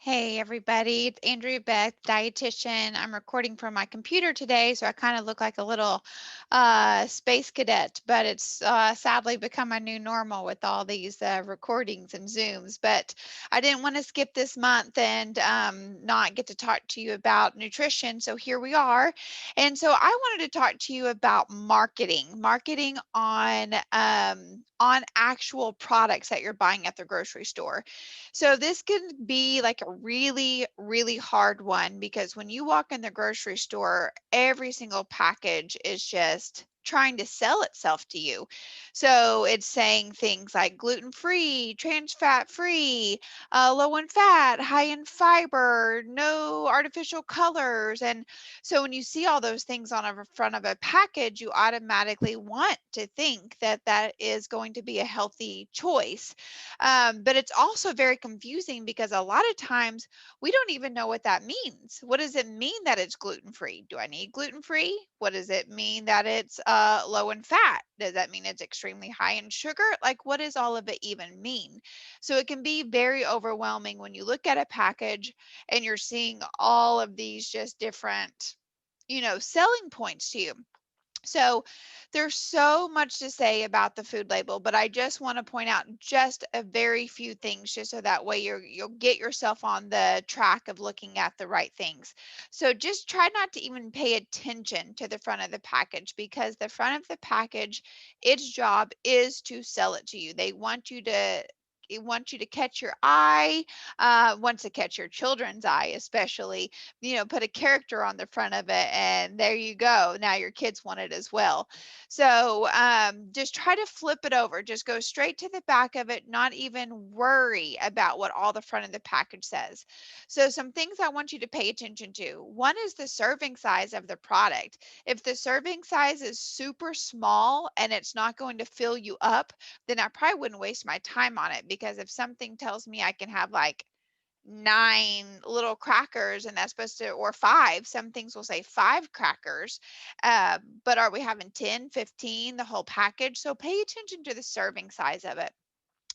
Hey everybody, it's Andrea Beck, dietitian. I'm recording from my computer today, so I kind of look like a little space cadet, but it's sadly become my new normal with all these recordings and Zooms. But I didn't want to skip this month and not get to talk to you about nutrition, so here we are. And so I wanted to talk to you about marketing on actual products that you're buying at the grocery store. So this can be like a really, really hard one because when you walk in the grocery store, every single package is just trying to sell itself to you. So it's saying things like gluten-free, trans fat free, low in fat, high in fiber, no artificial colors. And so when you see all those things on the front of a package, you automatically want to think that that is going to be a healthy choice. But it's also very confusing because a lot of times we don't even know what that means. What does it mean that it's gluten free? Do I need gluten free? What does it mean that it's low in fat? Does that mean it's extremely high in sugar? Like, what does all of it even mean? So it can be very overwhelming when you look at a package and you're seeing all of these just different, selling points to you. So there's so much to say about the food label, but I just want to point out just a very few things just so that way you'll get yourself on the track of looking at the right things. So just try not to even pay attention to the front of the package because the front of the package, its job is to sell it to you. They want you to catch your eye, wants to catch your children's eye, especially, put a character on the front of it, and there you go. Now your kids want it as well. So just try to flip it over. Just go straight to the back of it, not even worry about what all the front of the package says. So, some things I want you to pay attention to. One is the serving size of the product. If the serving size is super small and it's not going to fill you up, then I probably wouldn't waste my time on it because if something tells me I can have like 9 little crackers and that's supposed to, or 5, some things will say 5 crackers, but are we having 10, 15, the whole package? So pay attention to the serving size of it.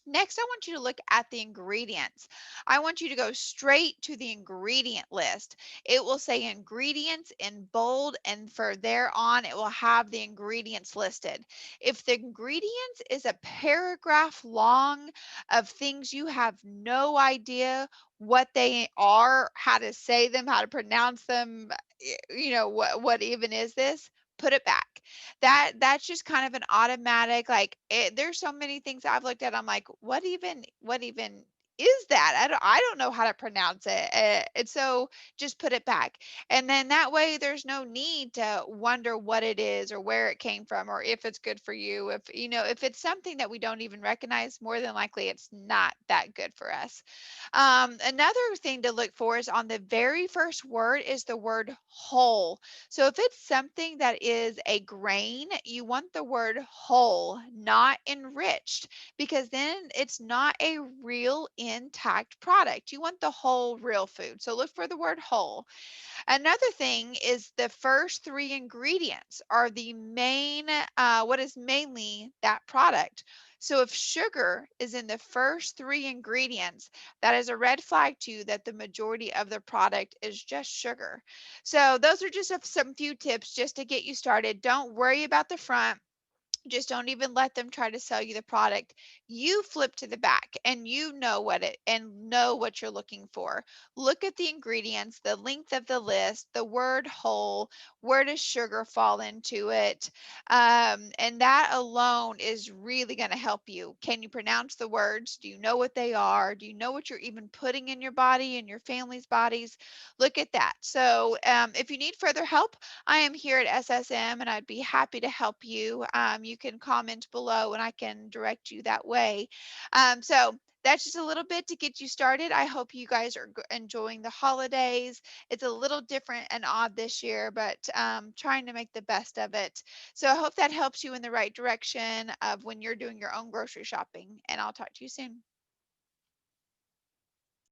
Next, I want you to look at the ingredients. I want you to go straight to the ingredient list. It will say ingredients in bold, and for there on, it will have the ingredients listed. If the ingredients is a paragraph long of things you have no idea what they are, how to say them, how to pronounce them, what even is this? Put it back. That's just kind of an automatic, like, there's so many things I've looked at, I'm like, what even is that? I don't know how to pronounce it, and so just put it back, and then that way there's no need to wonder what it is or where it came from or if it's good for you. If it's something that we don't even recognize, more than likely it's not that good for us. Another thing to look for is on the very first word is the word whole. So if it's something that is a grain, you want the word whole, not enriched, because then it's not a real intact product. You want the whole real food. So look for the word whole. Another thing is the first 3 ingredients are the main, what is mainly that product. So if sugar is in the first 3 ingredients, that is a red flag to you that the majority of the product is just sugar. So those are just some few tips just to get you started. Don't worry about the front. Just don't even let them try to sell you the product. You flip to the back and you know what it and know what you're looking for. Look at the ingredients, the length of the list, the word whole, where does sugar fall into it? And that alone is really going to help you. Can you pronounce the words? Do you know what they are? Do you know what you're even putting in your body and your family's bodies? Look at that. So if you need further help, I am here at SSM and I'd be happy to help you. You can comment below and I can direct you that way. So that's just a little bit to get you started. I hope you guys are enjoying the holidays. It's a little different and odd this year, but trying to make the best of it. So I hope that helps you in the right direction of when you're doing your own grocery shopping. And I'll talk to you soon.